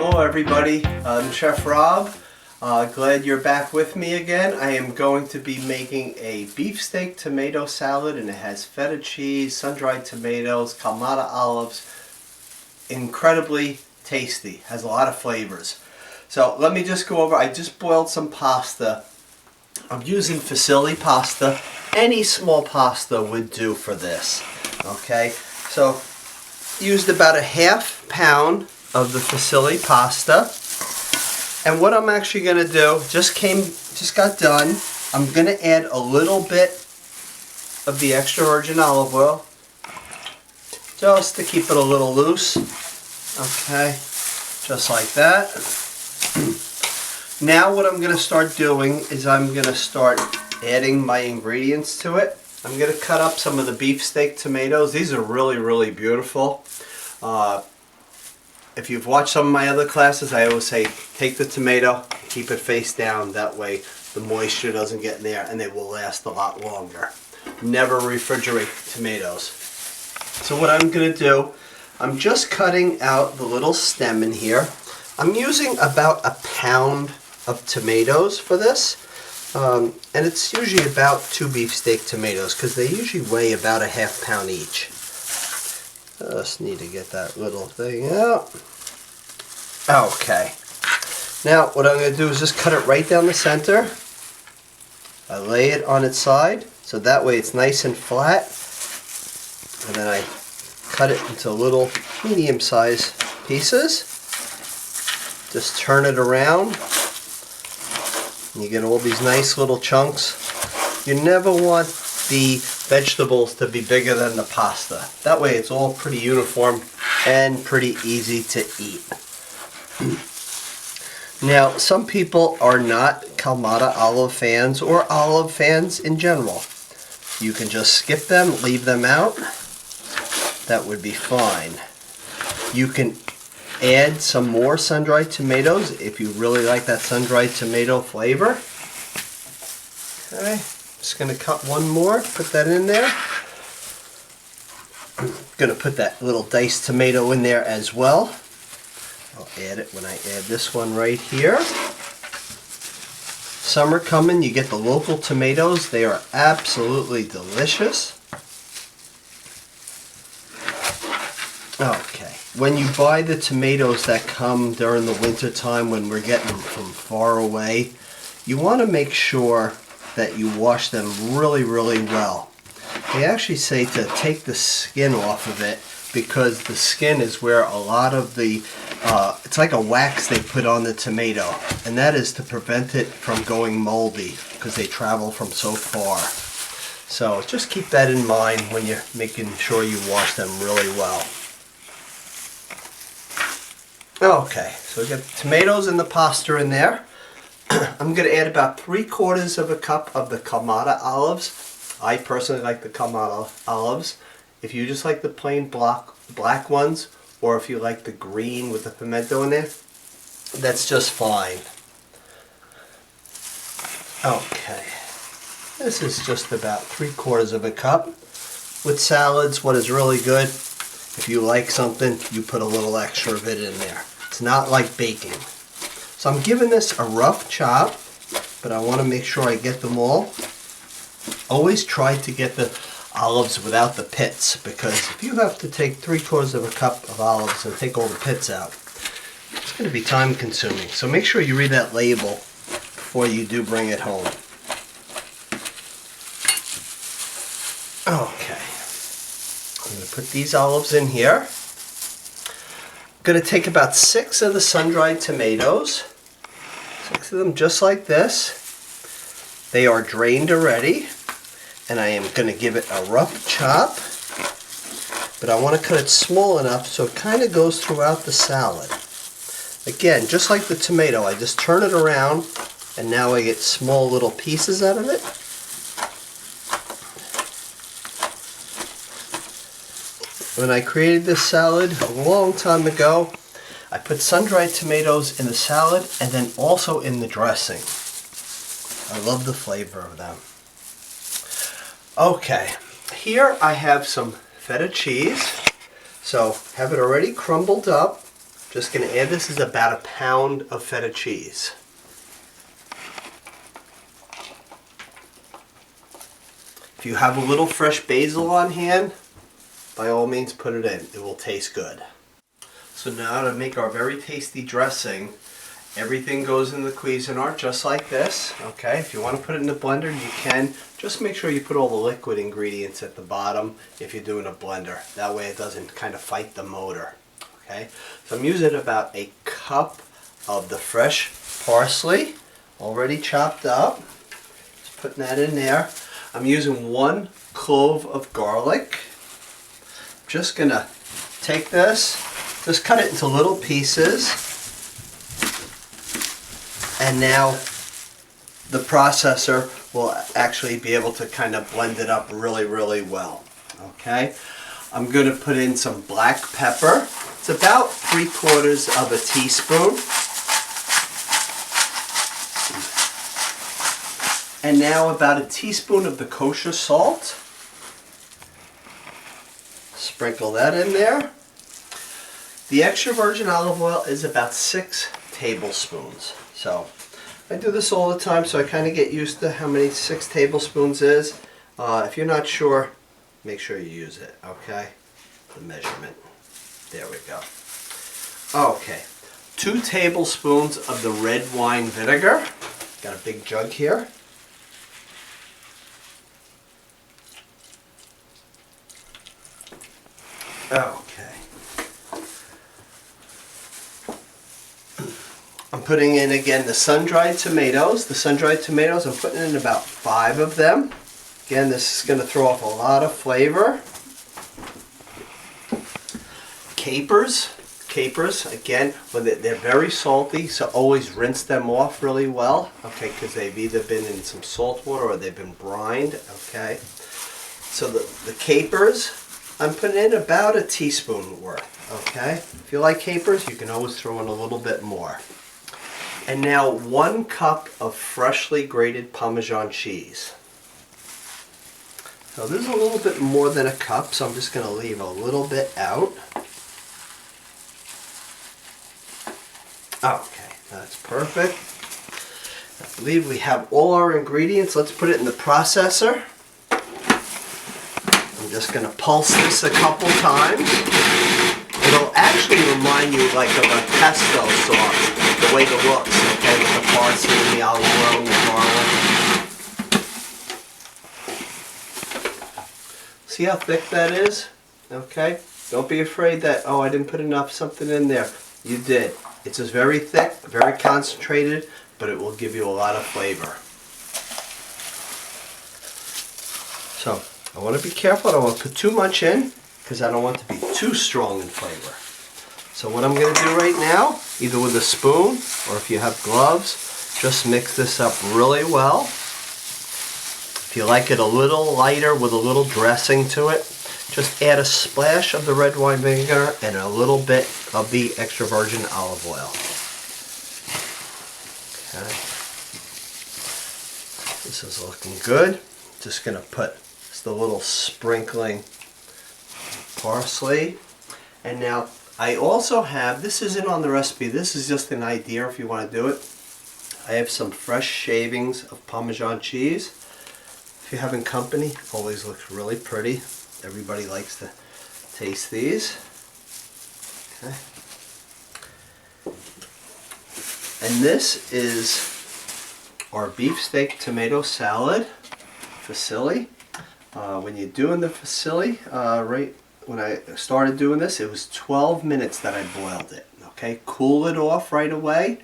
Hello everybody, I'm Chef Rob. Glad you're back with me again. I am going to be making a beefsteak tomato salad, and it has feta cheese, sun-dried tomatoes, Kalamata olives. Incredibly tasty, has a lot of flavors. So let me just go over, I just boiled some pasta. I'm using fusilli pasta. Any small pasta would do for this. Okay, so used about a ½ pound of the fusilli pasta, and what I'm actually going to do, just got done, I'm going to add a little bit of the extra virgin olive oil just to keep it a little loose. Okay, just like that. Now what I'm going to start doing is I'm going to start adding my ingredients to it. I'm going to cut up some of the beefsteak tomatoes. These are really beautiful. If you've watched some of my other classes, I always say take the tomato, keep it face down. That way the moisture doesn't get in there and they will last a lot longer. Never refrigerate tomatoes. So what I'm going to do, I'm just cutting out the little stem in here. I'm using about a pound of tomatoes for this. And it's usually about 2 beefsteak tomatoes because they usually weigh about a ½ pound each. Just need to get that little thing out. Okay. Now what I'm going to do is just cut it right down the center. I lay it on its side so that way it's nice and flat. And then I cut it into little medium-sized pieces. Just turn it around. And you get all these nice little chunks. You never want the vegetables to be bigger than the pasta. That way it's all pretty uniform and pretty easy to eat. Now some people are not Kalamata olive fans or olive fans in general. You can just skip them, leave them out. That would be fine. You can add some more sun-dried tomatoes if you really like that sun-dried tomato flavor. Okay. Just going to cut one more, put that in there. I'm going to put that little diced tomato in there as well. I'll add it when I add this one right here. Summer coming, you get the local tomatoes. They are absolutely delicious. Okay, when you buy the tomatoes that come during the winter time when we're getting them from far away, you want to make sure that you wash them really well. They actually say to take the skin off of it because the skin is where a lot of the, it's like a wax they put on the tomato, and that is to prevent it from going moldy because they travel from so far. So just keep that in mind when you're making sure you wash them really well. Okay, so we got the tomatoes and the pasta in there. I'm going to add about 3/4 of a cup of the Kalamata olives. I personally like the Kalamata olives. If you just like the plain black ones, or if you like the green with the pimento in there, that's just fine. Okay, this is just about 3/4 of a cup. With salads, what is really good, if you like something, you put a little extra of it in there. It's not like baking. So I'm giving this a rough chop, but I want to make sure I get them all. Always try to get the olives without the pits, because if you have to take 3/4 of a cup of olives and take all the pits out, it's going to be time consuming. So make sure you read that label before you do bring it home. Okay, I'm going to put these olives in here. I'm going to take about 6 of the sun-dried tomatoes. 6 of them just like this. They are drained already, and I am going to give it a rough chop, but I want to cut it small enough so it kind of goes throughout the salad. Again, just like the tomato, I just turn it around and now I get small little pieces out of it. When I created this salad a long time ago, I put sun-dried tomatoes in the salad and then also in the dressing. I love the flavor of them. Okay, here I have some feta cheese. So have it already crumbled up, Just going to add, this is about 1 pound of feta cheese. If you have a little fresh basil on hand, by all means put it in. It will taste good. So now to make our very tasty dressing, everything goes in the Cuisinart just like this. Okay, if you want to put it in the blender, you can. Just make sure you put all the liquid ingredients at the bottom if you're doing a blender. That way it doesn't kind of fight the motor. Okay, so I'm using about 1 cup of the fresh parsley, already chopped up. Just putting that in there. I'm using 1 clove of garlic. Just gonna take this, just cut it into little pieces. And now the processor will actually be able to kind of blend it up really, really well. Okay, I'm going to put in some black pepper. It's about 3/4 of a teaspoon. And now about 1 teaspoon of the kosher salt. Sprinkle that in there. The extra virgin olive oil is about 6 tablespoons. So I do this all the time, so I kind of get used to how many 6 tablespoons is. If you're not sure, make sure you use it, okay? The measurement. There we go. Okay, 2 tablespoons of the red wine vinegar. Got a big jug here. Okay. I'm putting in again the sun-dried tomatoes. The sun-dried tomatoes, I'm putting in about 5 of them. Again, this is going to throw off a lot of flavor. Capers. Capers, again, when they're very salty, so always rinse them off really well, okay, because they've either been in some salt water or they've been brined, okay. So the capers, I'm putting in about 1 teaspoon worth, okay. If you like capers, you can always throw in a little bit more. And now 1 cup of freshly grated Parmesan cheese. So this is a little bit more than 1 cup, so I'm just going to leave a little bit out. Okay, that's perfect. I believe we have all our ingredients. Let's put it in the processor. I'm just going to pulse this a couple times. It'll actually remind you like of a pesto sauce, the way it looks, okay, with the parsley and the olive oil and the garlic. See how thick that is? Okay, don't be afraid that, oh, I didn't put enough something in there. You did. It's just very thick, very concentrated, but it will give you a lot of flavor. So I want to be careful. I don't want to put too much in because I don't want it to be too strong in flavor. So what I'm going to do right now, either with a spoon or if you have gloves, just mix this up really well. If you like it a little lighter with a little dressing to it, just add a splash of the red wine vinegar and a little bit of the extra virgin olive oil. Okay. This is looking good. Just going to put just a little sprinkling parsley. And now I also have, this isn't on the recipe, this is just an idea if you want to do it. I have some fresh shavings of Parmesan cheese. If you're having company, always looks really pretty. Everybody likes to taste these. Okay. And this is our beefsteak tomato salad fusilli. When you're doing the fusilli, right when I started doing this, it was 12 minutes that I boiled it. Okay, cool it off right away.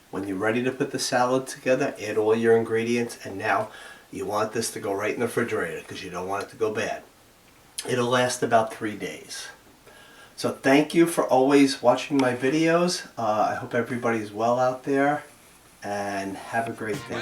When you're ready to put the salad together, add all your ingredients, and now you want this to go right in the refrigerator because you don't want it to go bad. It'll last about 3 days. So thank you for always watching my videos. I hope everybody's well out there, and have a great day.